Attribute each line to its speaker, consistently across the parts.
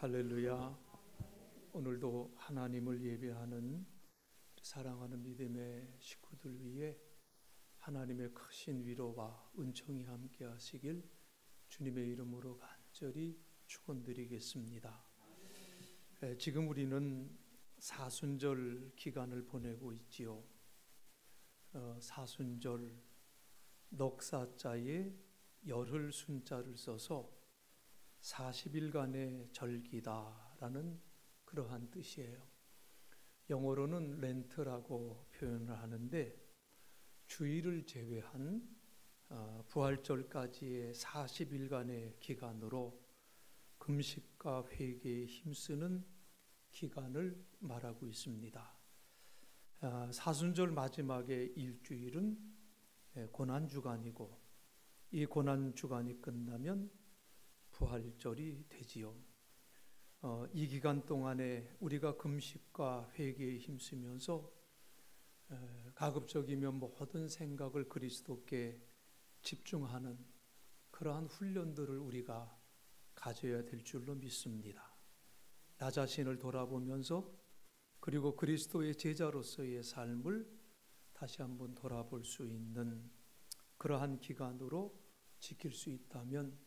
Speaker 1: 할렐루야. 오늘도 하나님을 예배하는 사랑하는 믿음의 식구들 위해 하나님의 크신 위로와 은총이 함께 하시길 주님의 이름으로 간절히 축원드리겠습니다. 지금 우리는 사순절 기간을 보내고 있지요. 사순절 넉사자에 열흘 순자를 써서 40일간의 절기다라는 그러한 뜻이에요. 영어로는 렌트라고 표현을 하는데 주일을 제외한 부활절까지의 40일간의 기간으로 금식과 회개에 힘쓰는 기간을 말하고 있습니다. 사순절 마지막의 일주일은 고난주간이고 이 고난주간이 끝나면 부활절이 되지요. 이 기간 동안에 우리가 금식과 회개에 힘쓰면서 가급적이면 모든 생각을 그리스도께 집중하는 그러한 훈련들을 우리가 가져야 될 줄로 믿습니다. 나 자신을 돌아보면서 그리고 그리스도의 제자로서의 삶을 다시 한번 돌아볼 수 있는 그러한 기간으로 지킬 수 있다면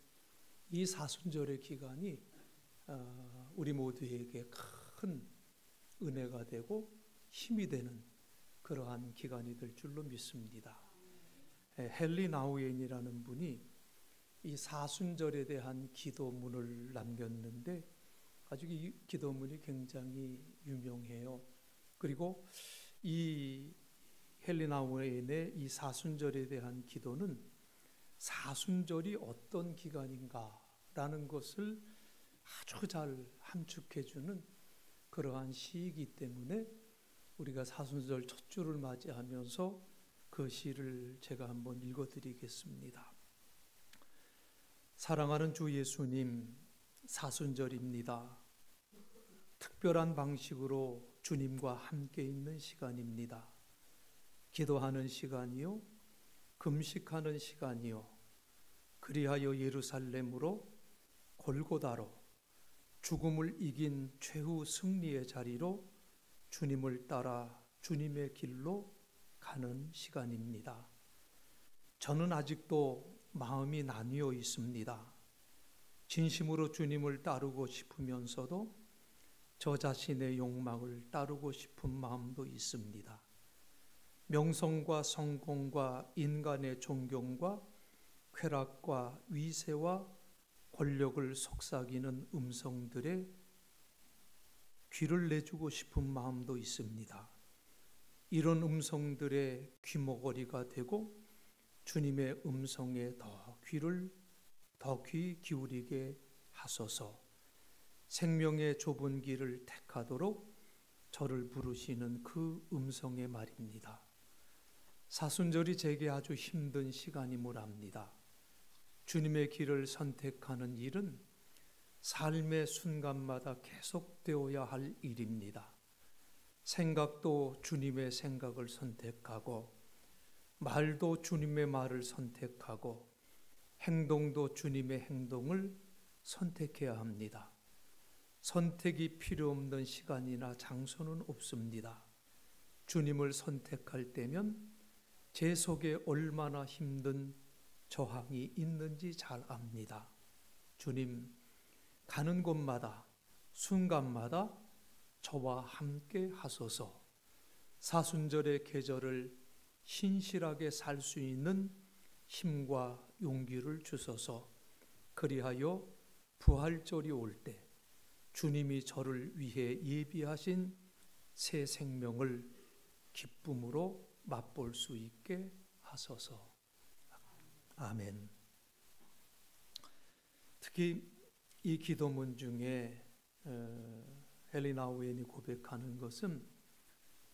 Speaker 1: 이 사순절의 기간이 우리 모두에게 큰 은혜가 되고 힘이 되는 그러한 기간이 될 줄로 믿습니다. 헨리 나우엔이라는 분이 이 사순절에 대한 기도문을 남겼는데 아주 이 기도문이 굉장히 유명해요. 그리고 이 헨리 나우엔의 이 사순절에 대한 기도는 사순절이 어떤 기간인가라는 것을 아주 잘 함축해주는 그러한 시이기 때문에 우리가 사순절 첫 주를 맞이하면서 그 시를 제가 한번 읽어드리겠습니다. 사랑하는 주 예수님, 사순절입니다. 특별한 방식으로 주님과 함께 있는 시간입니다. 기도하는 시간이요, 금식하는 시간이요, 그리하여 예루살렘으로 골고다로 죽음을 이긴 최후 승리의 자리로 주님을 따라 주님의 길로 가는 시간입니다. 저는 아직도 마음이 나뉘어 있습니다. 진심으로 주님을 따르고 싶으면서도 저 자신의 욕망을 따르고 싶은 마음도 있습니다. 명성과 성공과 인간의 존경과 쾌락과 위세와 권력을 속삭이는 음성들에 귀를 내주고 싶은 마음도 있습니다. 이런 음성들의 귀머거리가 되고 주님의 음성에 더 귀 기울이게 하소서. 생명의 좁은 길을 택하도록 저를 부르시는 그 음성의 말입니다. 사순절이 제게 아주 힘든 시간임을 압니다. 주님의 길을 선택하는 일은 삶의 순간마다 계속되어야 할 일입니다. 생각도 주님의 생각을 선택하고, 말도 주님의 말을 선택하고, 행동도 주님의 행동을 선택해야 합니다. 선택이 필요 없는 시간이나 장소는 없습니다. 주님을 선택할 때면 제 속에 얼마나 힘든 저항이 있는지 잘 압니다. 주님, 가는 곳마다 순간마다 저와 함께 하소서. 사순절의 계절을 신실하게 살 수 있는 힘과 용기를 주소서. 그리하여 부활절이 올 때 주님이 저를 위해 예비하신 새 생명을 기쁨으로 맛볼 수 있게 하소서. 아멘. 특히 이 기도문 중에 헨리 나우엔이 고백하는 것은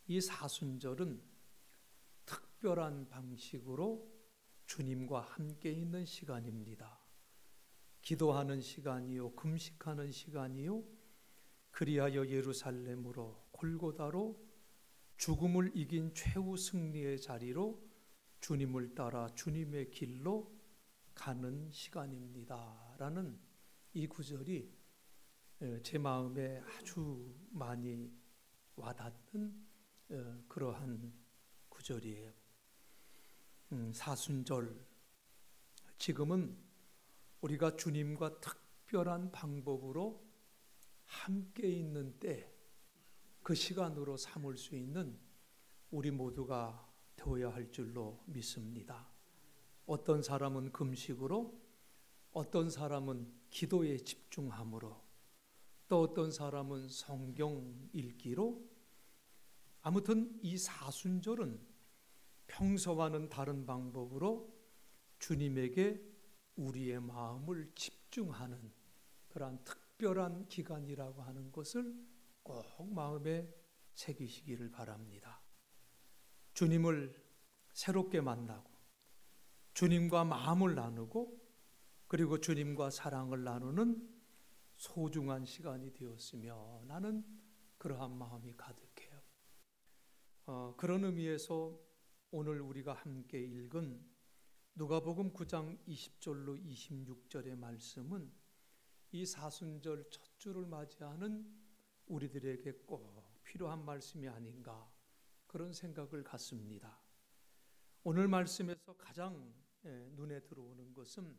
Speaker 1: 이 사순절은 특별한 방식으로 주님과 함께 있는 시간입니다. 기도하는 시간이요, 금식하는 시간이요, 그리하여 예루살렘으로 골고다로 죽음을 이긴 최후 승리의 자리로 주님을 따라 주님의 길로 가는 시간입니다. 라는 이 구절이 제 마음에 아주 많이 와닿는 그러한 구절이에요. 사순절, 지금은 우리가 주님과 특별한 방법으로 함께 있는 때, 그 시간으로 삼을 수 있는 우리 모두가 되어야 할 줄로 믿습니다. 어떤 사람은 금식으로, 어떤 사람은 기도에 집중함으로, 또 어떤 사람은 성경 읽기로, 아무튼 이 사순절은 평소와는 다른 방법으로 주님에게 우리의 마음을 집중하는 그러한 특별한 기간이라고 하는 것을 꼭 마음에 새기시기를 바랍니다. 주님을 새롭게 만나고 주님과 마음을 나누고 그리고 주님과 사랑을 나누는 소중한 시간이 되었으며 나는 그러한 마음이 가득해요. 그런 의미에서 오늘 우리가 함께 읽은 누가복음 9장 20절로 26절의 말씀은 이 사순절 첫 주를 맞이하는 우리들에게 꼭 필요한 말씀이 아닌가 그런 생각을 갖습니다. 오늘 말씀에서 가장 눈에 들어오는 것은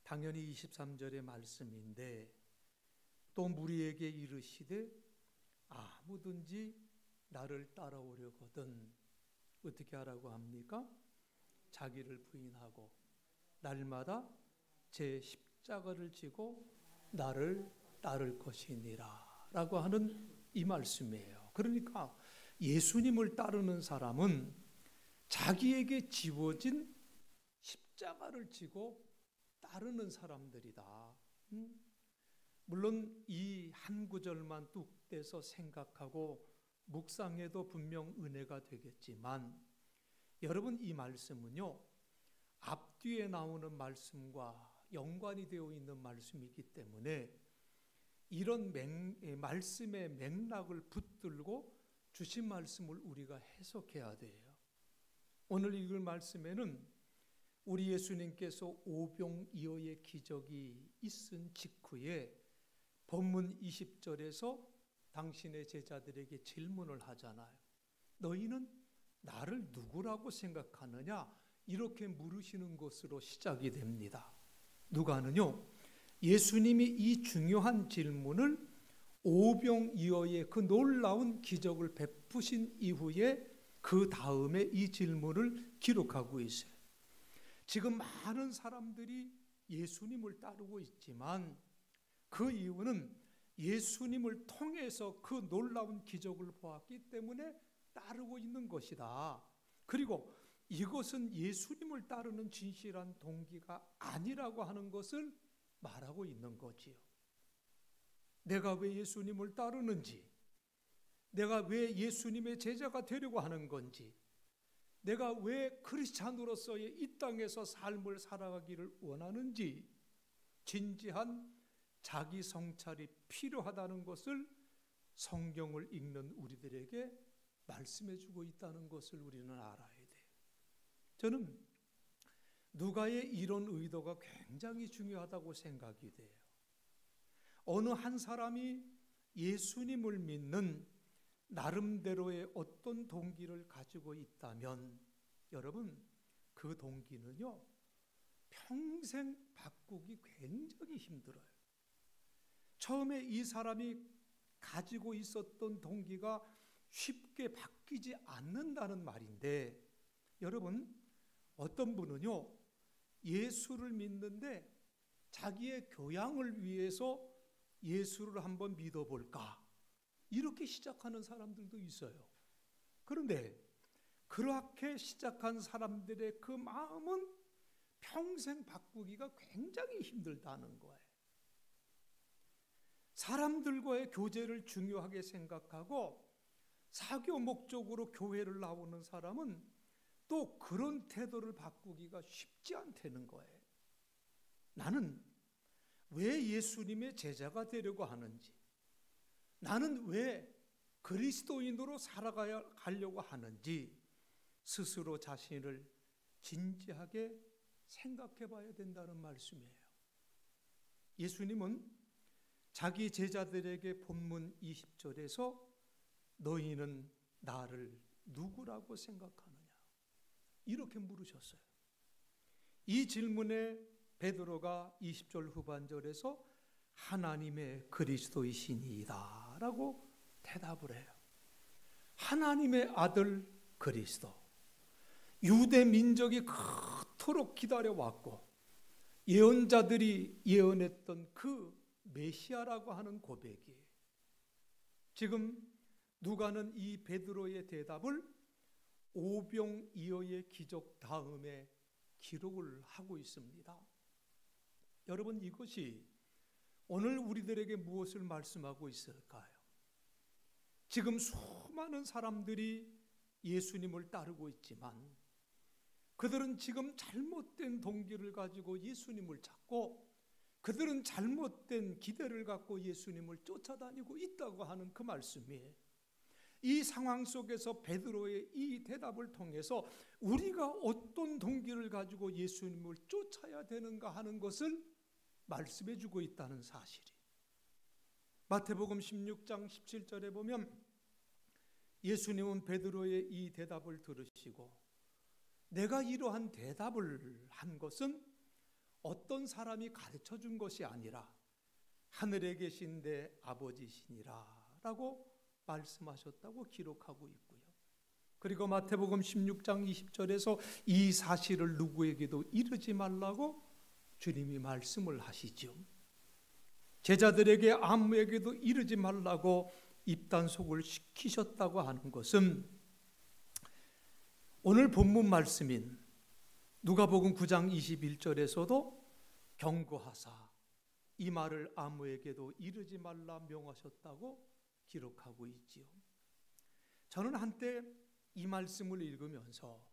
Speaker 1: 당연히 23절의 말씀인데, 또 무리에게 이르시되 아무든지 나를 따라오려거든 어떻게 하라고 합니까? 자기를 부인하고 날마다 제 십자가를 지고 나를 따를 것이니라 라고 하는 이 말씀이에요. 그러니까 예수님을 따르는 사람은 자기에게 지워진 십자가를 지고 따르는 사람들이다. 물론 이 한 구절만 뚝 떼서 생각하고 묵상해도 분명 은혜가 되겠지만, 여러분 이 말씀은요 앞뒤에 나오는 말씀과 연관이 되어 있는 말씀이기 때문에 이런 말씀의 맥락을 붙들고 주신 말씀을 우리가 해석해야 돼요. 오늘 읽을 말씀에는 우리 예수님께서 오병이어의 기적이 있은 직후에 본문 20절에서 당신의 제자들에게 질문을 하잖아요. 너희는 나를 누구라고 생각하느냐? 이렇게 물으시는 것으로 시작이 됩니다. 누가는요, 예수님이 이 중요한 질문을 오병이어의 그 놀라운 기적을 베푸신 이후에 그 다음에 이 질문을 기록하고 있어요. 지금 많은 사람들이 예수님을 따르고 있지만 그 이유는 예수님을 통해서 그 놀라운 기적을 보았기 때문에 따르고 있는 것이다. 그리고 이것은 예수님을 따르는 진실한 동기가 아니라고 하는 것을 말하고 있는 거지요. 내가 왜 예수님을 따르는지, 내가 왜 예수님의 제자가 되려고 하는 건지, 내가 왜 크리스찬으로서의 이 땅에서 삶을 살아가기를 원하는지 진지한 자기 성찰이 필요하다는 것을 성경을 읽는 우리들에게 말씀해 주고 있다는 것을 우리는 알아야 돼요. 저는 누가의 이런 의도가 굉장히 중요하다고 생각이 돼요. 어느 한 사람이 예수님을 믿는 나름대로의 어떤 동기를 가지고 있다면 여러분 그 동기는요 평생 바꾸기 굉장히 힘들어요. 처음에 이 사람이 가지고 있었던 동기가 쉽게 바뀌지 않는다는 말인데, 여러분 어떤 분은요 예수를 믿는데 자기의 교양을 위해서 예수를 한번 믿어볼까 이렇게 시작하는 사람들도 있어요. 그런데 그렇게 시작한 사람들의 그 마음은 평생 바꾸기가 굉장히 힘들다는 거예요. 사람들과의 교제를 중요하게 생각하고 사교 목적으로 교회를 나오는 사람은 또 그런 태도를 바꾸기가 쉽지 않다는 거예요. 나는 왜 예수님의 제자가 되려고 하는지, 나는 왜 그리스도인으로 살아가려고 하는지 스스로 자신을 진지하게 생각해 봐야 된다는 말씀이에요. 예수님은 자기 제자들에게 본문 20절에서 너희는 나를 누구라고 생각하느냐 이렇게 물으셨어요. 이 질문에 베드로가 20절 후반절에서 하나님의 그리스도이시니이다 라고 대답을 해요. 하나님의 아들 그리스도, 유대 민족이 그토록 기다려왔고 예언자들이 예언했던 그 메시아라고 하는 고백이에요. 지금 누가는 이 베드로의 대답을 오병이어의 기적 다음에 기록을 하고 있습니다. 여러분, 이것이 오늘 우리들에게 무엇을 말씀하고 있을까요? 지금 수많은 사람들이 예수님을 따르고 있지만 그들은 지금 잘못된 동기를 가지고 예수님을 찾고 그들은 잘못된 기대를 갖고 예수님을 쫓아다니고 있다고 하는 그 말씀이에요. 이 상황 속에서 베드로의 이 대답을 통해서 우리가 어떤 동기를 가지고 예수님을 쫓아야 되는가 하는 것을 말씀해 주고 있다는 사실이. 마태복음 16장 17절에 보면 예수님은 베드로의 이 대답을 들으시고 내가 이러한 대답을 한 것은 어떤 사람이 가르쳐 준 것이 아니라 하늘에 계신 내 아버지시니라 라고 말씀하셨다고 기록하고 있고요. 그리고 마태복음 16장 20절에서 이 사실을 누구에게도 이르지 말라고 주님이 말씀을 하시죠. 제자들에게 아무에게도 이르지 말라고 입단속을 시키셨다고 하는 것은 오늘 본문 말씀인 누가복음 9장 21절에서도 경고하사 이 말을 아무에게도 이르지 말라 명하셨다고 기록하고 있지요. 저는 한때 이 말씀을 읽으면서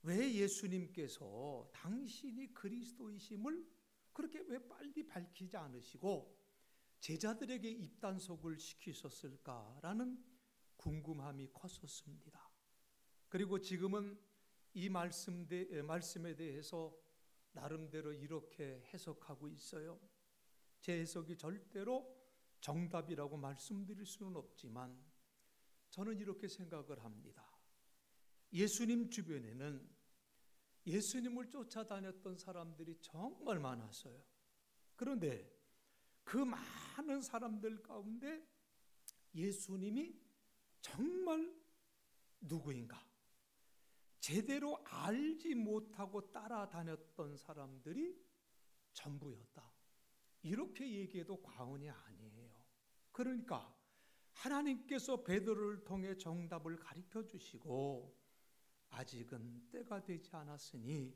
Speaker 1: 왜 예수님께서 당신이 그리스도이심을 그렇게 왜 빨리 밝히지 않으시고 제자들에게 입단속을 시키셨을까라는 궁금함이 컸었습니다. 그리고 지금은 이 말씀에 대해서 나름대로 이렇게 해석하고 있어요. 제 해석이 절대로 정답이라고 말씀드릴 수는 없지만 저는 이렇게 생각을 합니다. 예수님 주변에는 예수님을 쫓아다녔던 사람들이 정말 많았어요. 그런데 그 많은 사람들 가운데 예수님이 정말 누구인가 제대로 알지 못하고 따라다녔던 사람들이 전부였다. 이렇게 얘기해도 과언이 아니에요. 그러니까 하나님께서 베드로를 통해 정답을 가르쳐 주시고 아직은 때가 되지 않았으니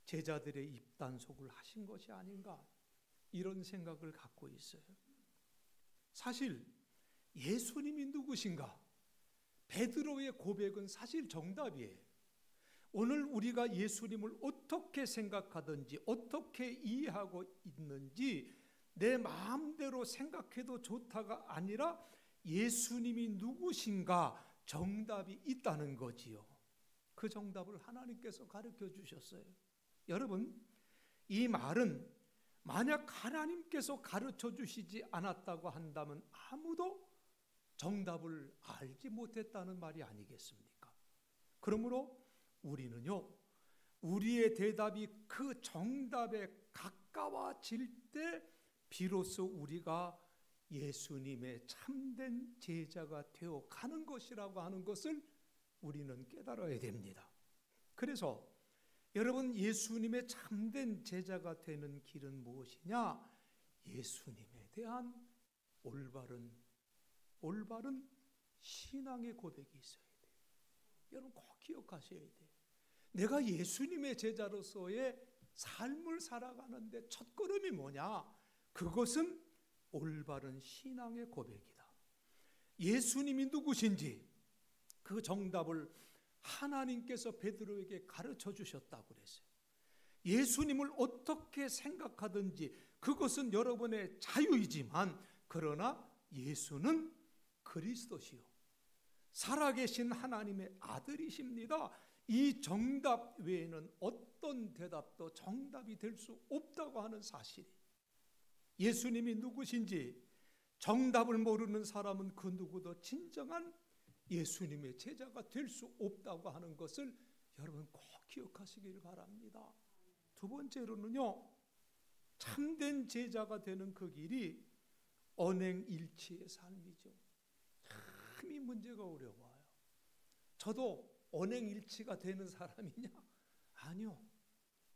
Speaker 1: 제자들의 입단속을 하신 것이 아닌가 이런 생각을 갖고 있어요. 사실 예수님이 누구신가? 베드로의 고백은 사실 정답이에요. 오늘 우리가 예수님을 어떻게 생각하든지 어떻게 이해하고 있는지 내 마음대로 생각해도 좋다가 아니라 예수님이 누구신가 정답이 있다는 거지요. 그 정답을 하나님께서 가르쳐 주셨어요. 여러분, 이 말은 만약 하나님께서 가르쳐 주시지 않았다고 한다면 아무도 정답을 알지 못했다는 말이 아니겠습니까? 그러므로 우리는요, 우리의 대답이 그 정답에 가까워질 때 비로소 우리가 예수님의 참된 제자가 되어 가는 것이라고 하는 것을 우리는 깨달아야 됩니다. 그래서 여러분, 예수님의 참된 제자가 되는 길은 무엇이냐? 예수님에 대한 올바른 신앙의 고백이 있어야 돼요. 여러분 꼭 기억하셔야 돼요. 내가 예수님의 제자로서의 삶을 살아가는데 첫걸음이 뭐냐? 그것은 올바른 신앙의 고백이다. 예수님이 누구신지 그 정답을 하나님께서 베드로에게 가르쳐 주셨다고 그랬어요. 예수님을 어떻게 생각하든지 그것은 여러분의 자유이지만 그러나 예수는 그리스도시요 살아계신 하나님의 아들이십니다. 이 정답 외에는 어떤 대답도 정답이 될 수 없다고 하는 사실이. 예수님이 누구신지 정답을 모르는 사람은 그 누구도 진정한 예수님의 제자가 될 수 없다고 하는 것을 여러분 꼭 기억하시길 바랍니다. 두 번째로는요, 참된 제자가 되는 그 길이 언행일치의 삶이죠. 참 이 문제가 어려워요. 저도 언행일치가 되는 사람이냐? 아니요.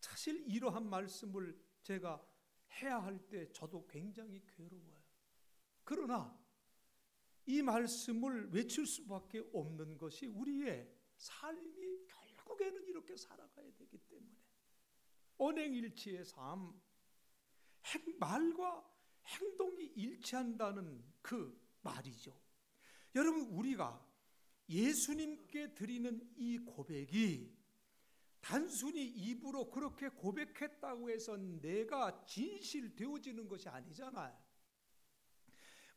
Speaker 1: 사실 이러한 말씀을 제가 해야 할 때 저도 굉장히 괴로워요. 그러나 이 말씀을 외칠 수밖에 없는 것이 우리의 삶이 결국에는 이렇게 살아가야 되기 때문에 언행일치의 삶, 말과 행동이 일치한다는 그 말이죠. 여러분, 우리가 예수님께 드리는 이 고백이 단순히 입으로 그렇게 고백했다고 해서 내가 진실되어지는 것이 아니잖아요.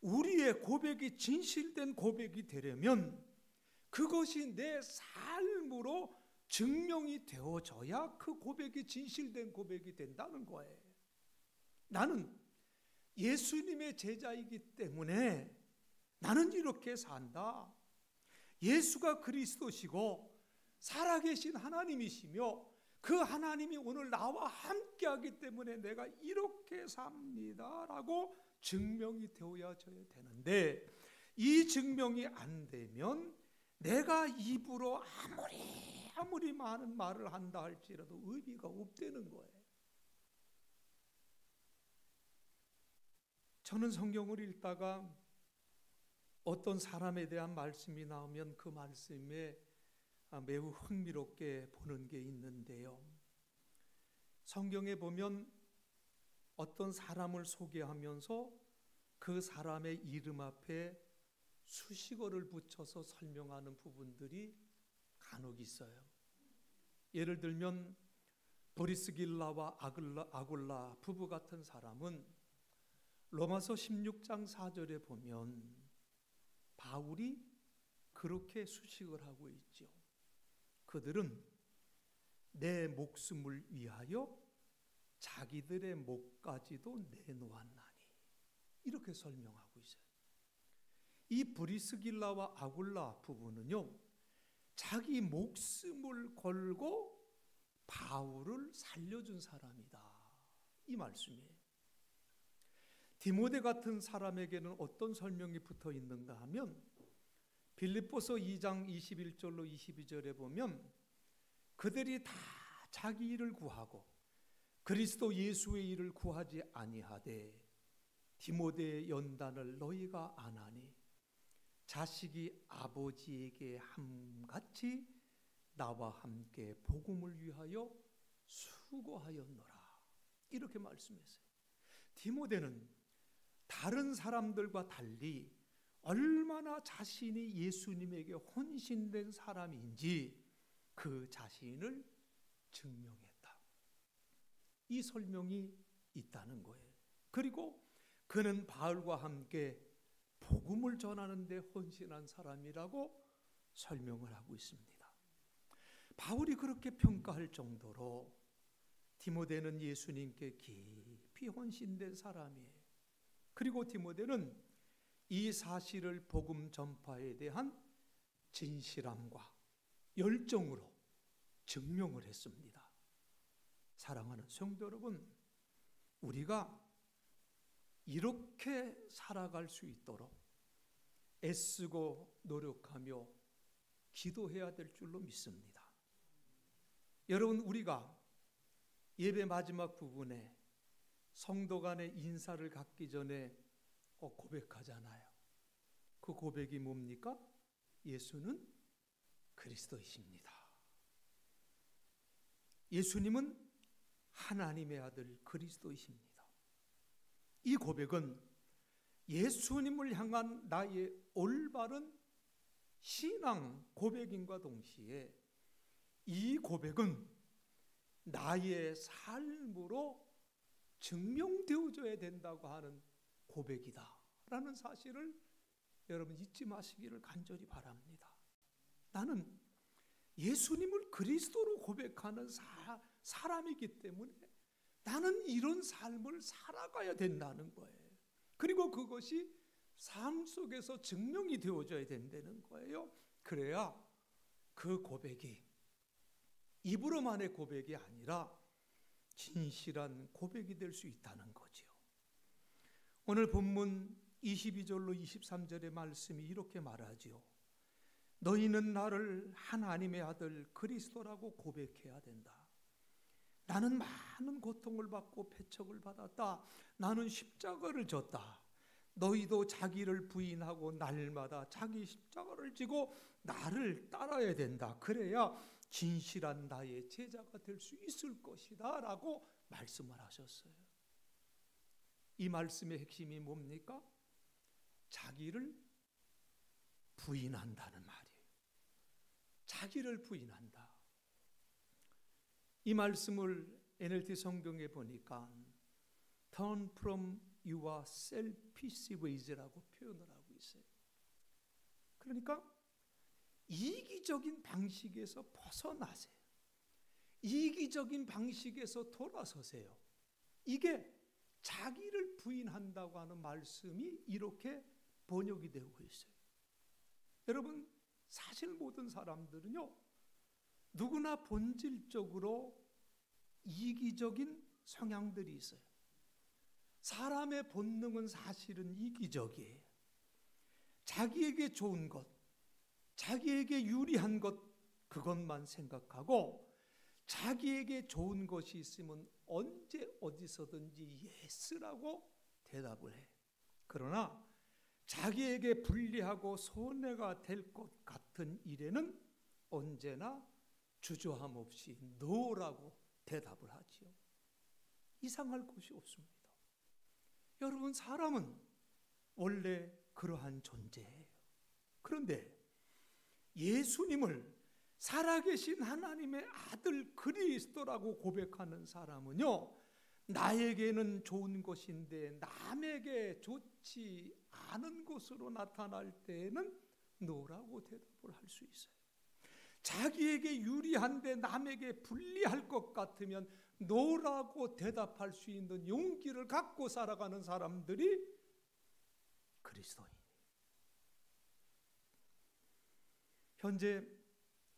Speaker 1: 우리의 고백이 진실된 고백이 되려면 그것이 내 삶으로 증명이 되어져야 그 고백이 진실된 고백이 된다는 거예요. 나는 예수님의 제자이기 때문에 나는 이렇게 산다. 예수가 그리스도시고 살아계신 하나님이시며 그 하나님이 오늘 나와 함께하기 때문에 내가 이렇게 삽니다 라고 증명이 되어져야 되는데, 이 증명이 안 되면 내가 입으로 아무리 많은 말을 한다 할지라도 의미가 없다는 거예요. 저는 성경을 읽다가 어떤 사람에 대한 말씀이 나오면 그 말씀에 매우 흥미롭게 보는 게 있는데요. 성경에 보면 어떤 사람을 소개하면서 그 사람의 이름 앞에 수식어를 붙여서 설명하는 부분들이 간혹 있어요. 예를 들면 브리스길라와 아굴라 부부 같은 사람은 로마서 16장 4절에 보면 바울이 그렇게 수식을 하고 있죠. 그들은 내 목숨을 위하여 자기들의 목까지도 내놓았나니, 이렇게 설명하고 있어요. 이 브리스길라와 아굴라 부부는요, 자기 목숨을 걸고 바울을 살려준 사람이다, 이 말씀이에요. 디모데 같은 사람에게는 어떤 설명이 붙어 있는가 하면 빌립보서 2장 21절로 22절에 보면 그들이 다 자기 일을 구하고 그리스도 예수의 일을 구하지 아니하되 디모데의 연단을 너희가 아나니 자식이 아버지에게 함같이 나와 함께 복음을 위하여 수고하였노라, 이렇게 말씀했어요. 디모데는 다른 사람들과 달리 얼마나 자신이 예수님에게 헌신된 사람인지 그 자신을 증명했다, 이 설명이 있다는 거예요. 그리고 그는 바울과 함께 복음을 전하는 데 헌신한 사람이라고 설명을 하고 있습니다. 바울이 그렇게 평가할 정도로 디모데는 예수님께 깊이 헌신된 사람이에요. 그리고 디모데는 이 사실을 복음 전파에 대한 진실함과 열정으로 증명을 했습니다. 사랑하는 성도 여러분, 우리가 이렇게 살아갈 수 있도록 애쓰고 노력하며 기도해야 될 줄로 믿습니다. 여러분, 우리가 예배 마지막 부분에 성도 간의 인사를 갖기 전에 고백하잖아요. 그 고백이 뭡니까? 예수는 그리스도이십니다. 예수님은 하나님의 아들 그리스도이십니다. 이 고백은 예수님을 향한 나의 올바른 신앙 고백인과 동시에 이 고백은 나의 삶으로 증명되어져야 된다고 하는 고백이다 라는 사실을 여러분 잊지 마시기를 간절히 바랍니다. 나는 예수님을 그리스도로 고백하는 사람이기 때문에 나는 이런 삶을 살아가야 된다는 거예요. 그리고 그것이 삶 속에서 증명이 되어져야 된다는 거예요. 그래야 그 고백이 입으로만의 고백이 아니라 진실한 고백이 될 수 있다는 거지요. 오늘 본문 22절로 23절의 말씀이 이렇게 말하지요. 너희는 나를 하나님의 아들 그리스도라고 고백해야 된다. 나는 많은 고통을 받고 배척을 받았다. 나는 십자가를 졌다. 너희도 자기를 부인하고 날마다 자기 십자가를 지고 나를 따라야 된다. 그래야 진실한 나의 제자가 될 수 있을 것이다 라고 말씀을 하셨어요. 이 말씀의 핵심이 뭡니까? 자기를 부인한다는 말이에요. 자기를 부인한다. 이 말씀을 NLT 성경에 보니까 Turn from your selfish ways라고 표현을 하고 있어요. 그러니까 이기적인 방식에서 벗어나세요. 이기적인 방식에서 돌아서세요. 이게 자기를 부인한다고 하는 말씀이 이렇게 번역이 되고 있어요. 여러분, 사실 모든 사람들은요, 누구나 본질적으로 이기적인 성향들이 있어요. 사람의 본능은 사실은 이기적이에요. 자기에게 좋은 것, 자기에게 유리한 것, 그것만 생각하고 자기에게 좋은 것이 있으면 언제 어디서든지 예스라고 대답을 해. 그러나 자기에게 불리하고 손해가 될 것 같은 일에는 언제나 주저함 없이 노라고 대답을 하지요. 이상할 것이 없습니다. 여러분, 사람은 원래 그러한 존재예요. 그런데 예수님을 살아계신 하나님의 아들 그리스도라고 고백하는 사람은요, 나에게는 좋은 것인데 남에게 좋지 않은 것으로 나타날 때에는 노라고 대답을 할 수 있어요. 자기에게 유리한데 남에게 불리할 것 같으면 노라고 대답할 수 있는 용기를 갖고 살아가는 사람들이 그리스도인이에요. 현재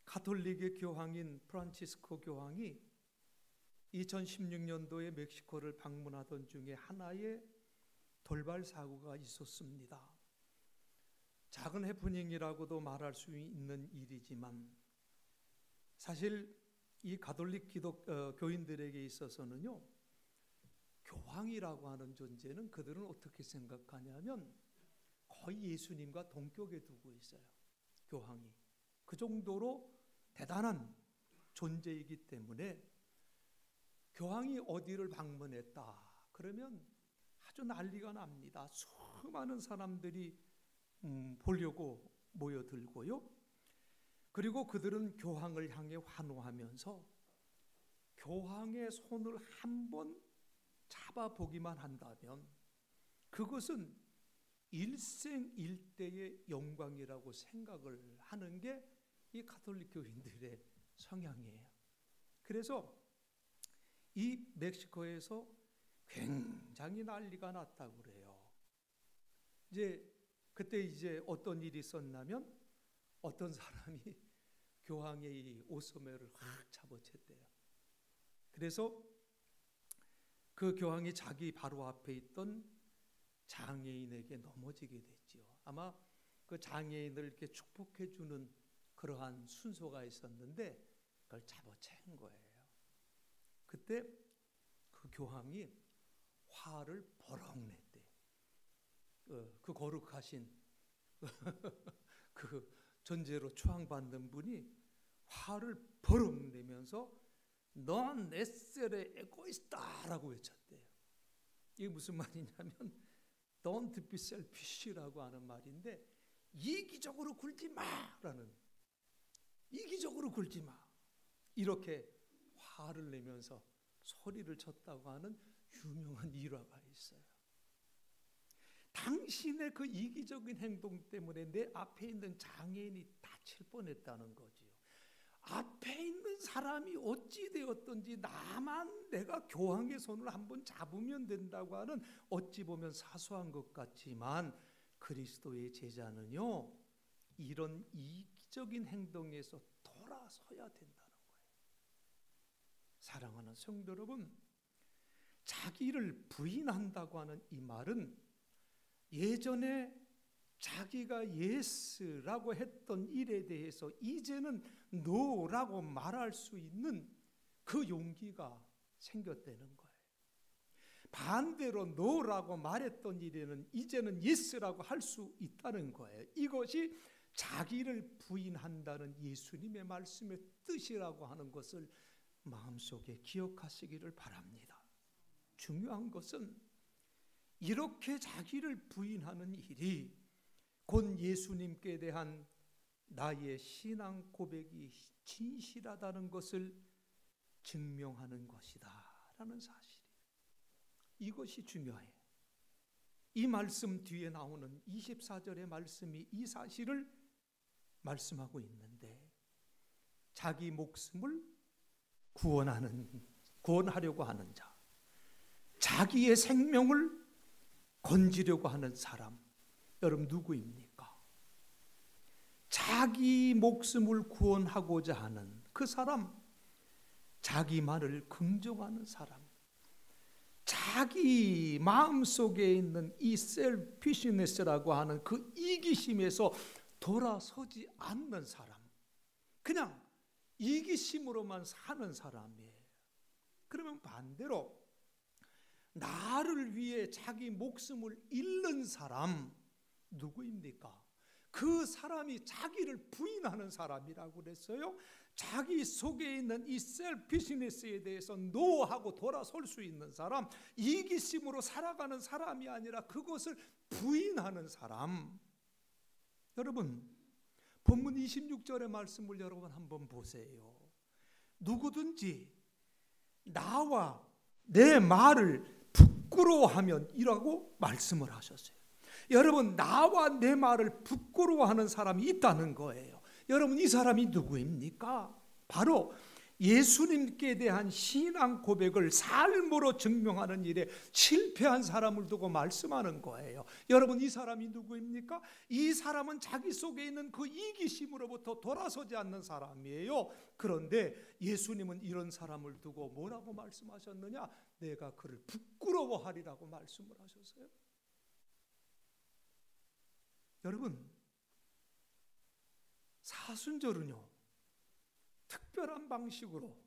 Speaker 1: 가톨릭의 교황인 프란치스코 교황이 2016년도에 멕시코를 방문하던 중에 하나의 돌발 사고가 있었습니다. 작은 해프닝이라고도 말할 수 있는 일이지만 사실 이 가톨릭 교인들에게 있어서는요, 교황이라고 하는 존재는 그들은 어떻게 생각하냐면 거의 예수님과 동격에 두고 있어요. 교황이 그 정도로 대단한 존재이기 때문에 교황이 어디를 방문했다 그러면 아주 난리가 납니다. 수많은 사람들이 보려고 모여들고요. 그리고 그들은 교황을 향해 환호하면서 교황의 손을 한번 잡아보기만 한다면 그것은 일생일대의 영광이라고 생각을 하는 게 이 가톨릭 교인들의 성향이에요. 그래서 이 멕시코에서 굉장히 난리가 났다고 그래요. 그때 어떤 일이 있었냐면 어떤 사람이 교황의 이 옷소매를 확 잡아챘대요. 그래서 그 교황이 자기 바로 앞에 있던 장애인에게 넘어지게 됐지요. 아마 그 장애인을 이렇게 축복해 주는 그러한 순서가 있었는데 그걸 잡아챈 거예요. 그때 그 교황이 화를 버럭 냈대. 그 거룩하신 그 존재로 추앙받는 분이 화를 버럭 내면서 넌 넷셀의 에고이스트다라고 외쳤대요. 이게 무슨 말이냐면 Don't be selfish라고 하는 말인데 이기적으로 굴지 마라는, 이기적으로 굴지 마, 이렇게 화를 내면서 소리를 쳤다고 하는 유명한 일화가 있어요. 당신의 그 이기적인 행동 때문에 내 앞에 있는 장애인이 다칠 뻔했다는 거지요. 앞에 있는 사람이 어찌 되었든지 나만 내가 교황의 손을 한번 잡으면 된다고 하는 어찌 보면 사소한 것 같지만 그리스도의 제자는요, 이런 이기적인 행동에서 돌아서야 된다는 거예요. 사랑하는 성도 여러분, 자기를 부인한다고 하는 이 말은 예전에 자기가 예스라고 했던 일에 대해서 이제는 노라고 말할 수 있는 그 용기가 생겼다는 거예요. 반대로 노라고 말했던 일에는 이제는 예스라고 할 수 있다는 거예요. 이것이 자기를 부인한다는 예수님의 말씀의 뜻이라고 하는 것을 마음속에 기억하시기를 바랍니다. 중요한 것은 이렇게 자기를 부인하는 일이 곧 예수님께 대한 나의 신앙 고백이 진실하다는 것을 증명하는 것이다 라는 사실이에요. 이것이 중요해요. 이 말씀 뒤에 나오는 24절의 말씀이 이 사실을 말씀하고 있는데, 자기 목숨을 구원하려고 하는 자, 자기의 생명을 건지려고 하는 사람, 여러분 누구입니까? 자기 목숨을 구원하고자 하는 그 사람, 자기만을 긍정하는 사람, 자기 마음속에 있는 이 셀피시네스라고 하는 그 이기심에서 돌아서지 않는 사람, 그냥 이기심으로만 사는 사람이에요. 그러면 반대로 나를 위해 자기 목숨을 잃는 사람 누구입니까? 그 사람이 자기를 부인하는 사람이라고 그랬어요. 자기 속에 있는 이 셀피시니스에 대해서 노하고 돌아설 수 있는 사람, 이기심으로 살아가는 사람이 아니라 그것을 부인하는 사람. 여러분, 본문 26절의 말씀을 여러분 한번 보세요. 누구든지 나와 내 말을 부끄러워하면 이라고 말씀을 하셨어요. 여러분, 나와 내 말을 부끄러워하는 사람이 있다는 거예요. 여러분, 이 사람이 누구입니까? 바로 예수님께 대한 신앙 고백을 삶으로 증명하는 일에 실패한 사람을 두고 말씀하는 거예요. 여러분, 이 사람이 누구입니까? 이 사람은 자기 속에 있는 그 이기심으로부터 돌아서지 않는 사람이에요. 그런데 예수님은 이런 사람을 두고 뭐라고 말씀하셨느냐? 내가 그를 부끄러워하리라고 말씀을 하셨어요. 여러분, 사순절은요, 특별한 방식으로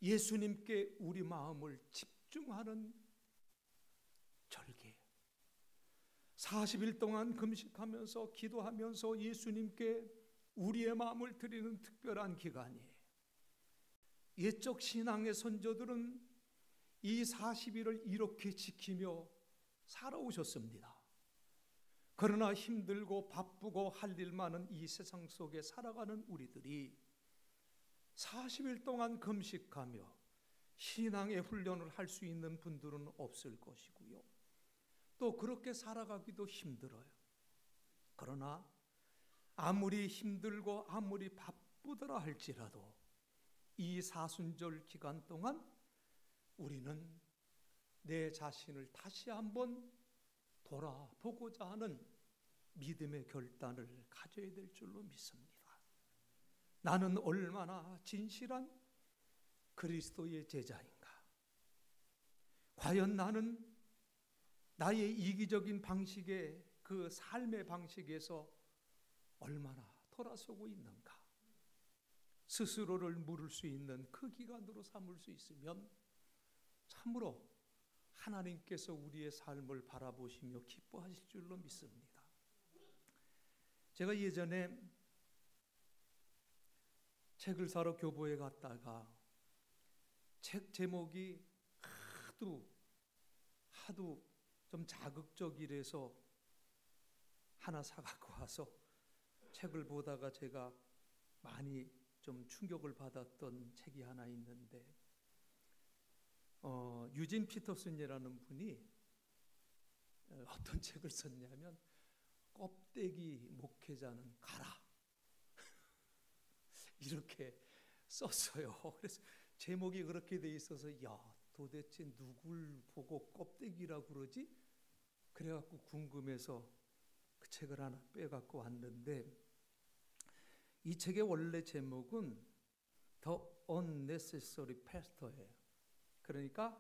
Speaker 1: 예수님께 우리 마음을 집중하는 절기예요. 40일 동안 금식하면서 기도하면서 예수님께 우리의 마음을 드리는 특별한 기간이에요. 옛적 신앙의 선조들은 이 40일을 이렇게 지키며 살아오셨습니다. 그러나 힘들고 바쁘고 할 일 많은 이 세상 속에 살아가는 우리들이 40일 동안 금식하며 신앙의 훈련을 할 수 있는 분들은 없을 것이고요. 또 그렇게 살아가기도 힘들어요. 그러나 아무리 힘들고 아무리 바쁘더라 할지라도 이 사순절 기간 동안 우리는 내 자신을 다시 한번 돌아보고자 하는 믿음의 결단을 가져야 될 줄로 믿습니다. 나는 얼마나 진실한 그리스도의 제자인가? 과연 나는 나의 이기적인 방식의 그 삶의 방식에서 얼마나 돌아서고 있는가? 스스로를 물을 수 있는 그 기간으로 삼을 수 있으면 참으로 하나님께서 우리의 삶을 바라보시며 기뻐하실 줄로 믿습니다. 제가 예전에 책을 사러 교보에 갔다가 책 제목이 하도 좀 자극적이라서 하나 사갖고 와서 책을 보다가 제가 많이 좀 충격을 받았던 책이 하나 있는데, 유진 피터슨이라는 분이 어떤 책을 썼냐면 껍데기 목회자는 가라 이렇게 썼어요. 그래서 제목이 그렇게 돼 있어서 야, 도대체 누굴 보고 껍데기라고 그러지? 그래갖고 궁금해서 그 책을 하나 빼갖고 왔는데, 이 책의 원래 제목은 The Unnecessary Pastor예요. 그러니까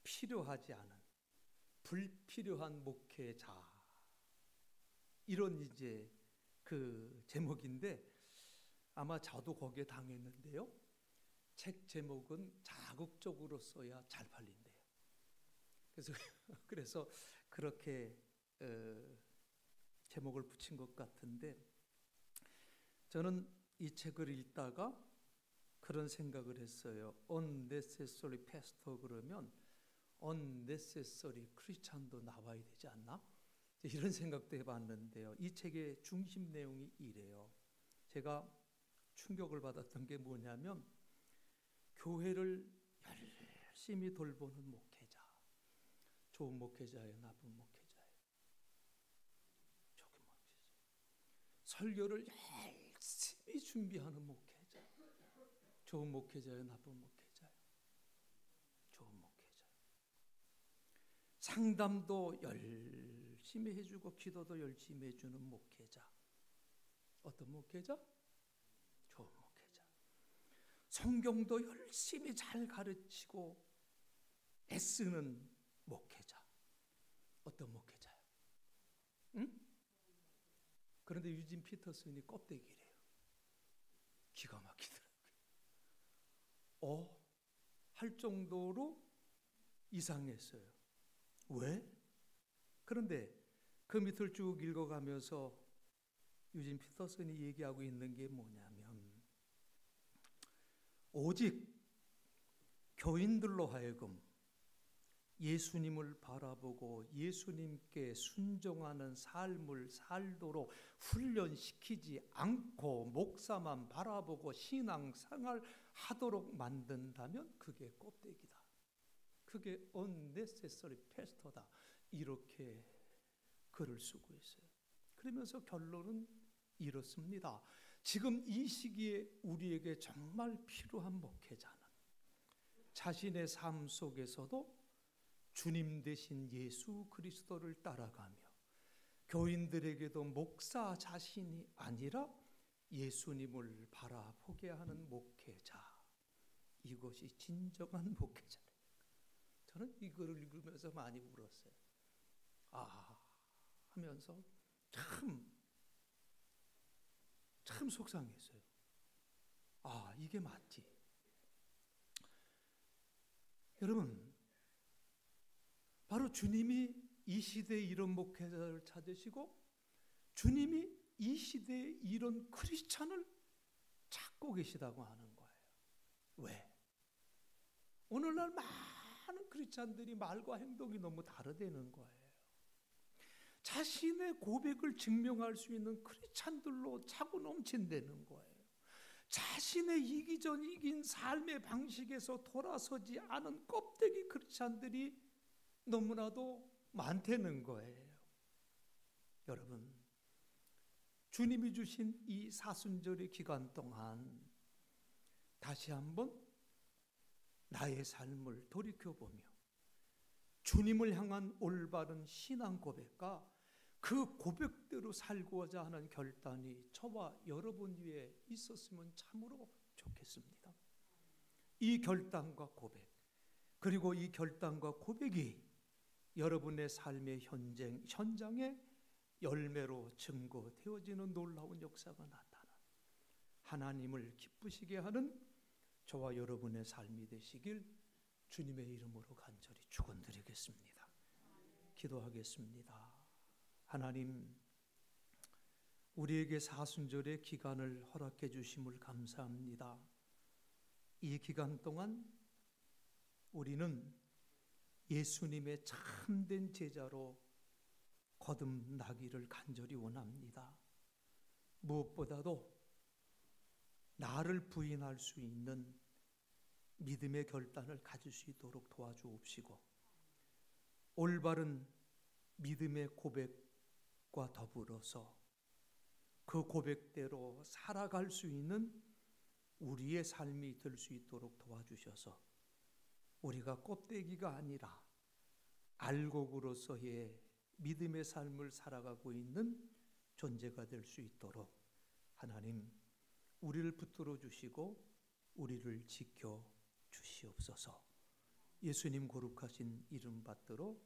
Speaker 1: 필요하지 않은, 불필요한 목회자, 이런 이제 그 제목인데, 아마 저도 거기에 당했는데요. 책 제목은 자극적으로 써야 잘 팔린대요. 그래서 그렇게 제목을 붙인 것 같은데, 저는 이 책을 읽다가 그런 생각을 했어요. unnecessary pastor 그러면 unnecessary 크리스찬도 나와야 되지 않나? 이런 생각도 해봤는데요. 이 책의 중심 내용이 이래요. 제가 충격을 받았던 게 뭐냐면, 교회를 열심히 돌보는 목회자, 좋은 목회자예요, 나쁜 목회자예요? 좋은 목회자. 설교를 열심히 준비하는 목회자, 좋은 목회자예요, 나쁜 목회자예요? 좋은 목회자. 상담도 열심히 해주고 기도도 열심히 해주는 목회자, 어떤 목회자? 좋은 목회자. 성경도 열심히 잘 가르치고 애쓰는 목회자, 어떤 목회자예요? 응? 그런데 유진 피터슨이 껍데기래요. 기가 막히더라고요. 할 정도로 이상했어요. 왜? 그런데 그 밑을 쭉 읽어가면서 유진 피터슨이 얘기하고 있는 게 뭐냐면, 오직 교인들로 하여금 예수님을 바라보고 예수님께 순종하는 삶을 살도록 훈련시키지 않고 목사만 바라보고 신앙생활 하도록 만든다면 그게 껍데기다. 그게 unnecessary pastor다. 이렇게 글을 쓰고 있어요. 그러면서 결론은 이렇습니다. 지금 이 시기에 우리에게 정말 필요한 목회자는 자신의 삶 속에서도 주님 되신 예수 그리스도를 따라가며 교인들에게도 목사 자신이 아니라 예수님을 바라보게 하는 목회자, 이것이 진정한 목회자래요. 저는 이거를 읽으면서 많이 울었어요. 하면서 참 속상했어요. 이게 맞지. 여러분, 바로 주님이 이 시대에 이런 목회자를 찾으시고 주님이 이 시대에 이런 크리스찬을 찾고 계시다고 하는 거예요. 왜? 오늘날 많은 크리스찬들이 말과 행동이 너무 다르다는 거예요. 자신의 고백을 증명할 수 있는 크리스찬들로 차고 넘친다는 거예요. 자신의 이기적인 삶의 방식에서 돌아서지 않은 껍데기 크리스찬들이 너무나도 많다는 거예요. 여러분, 주님이 주신 이 사순절의 기간 동안 다시 한번 나의 삶을 돌이켜보며 주님을 향한 올바른 신앙 고백과 그 고백대로 살고자 하는 결단이 저와 여러분 위에 있었으면 참으로 좋겠습니다. 이 결단과 고백, 그리고 이 결단과 고백이 여러분의 삶의 현장에 열매로 증거되어지는 놀라운 역사가 나타나 하나님을 기쁘시게 하는 저와 여러분의 삶이 되시길 주님의 이름으로 간절히 축원드리겠습니다. 기도하겠습니다. 하나님, 우리에게 사순절의 기간을 허락해 주심을 감사합니다. 이 기간 동안 우리는 예수님의 참된 제자로 거듭나기를 간절히 원합니다. 무엇보다도 나를 부인할 수 있는 믿음의 결단을 가질 수 있도록 도와주옵시고, 올바른 믿음의 고백과 더불어서 그 고백대로 살아갈 수 있는 우리의 삶이 될 수 있도록 도와주셔서 우리가 껍데기가 아니라 알곡으로서의 믿음의 삶을 살아가고 있는 존재가 될 수 있도록 하나님 우리를 붙들어 주시고 우리를 지켜 주시옵소서. 예수님 거룩하신 이름 받들어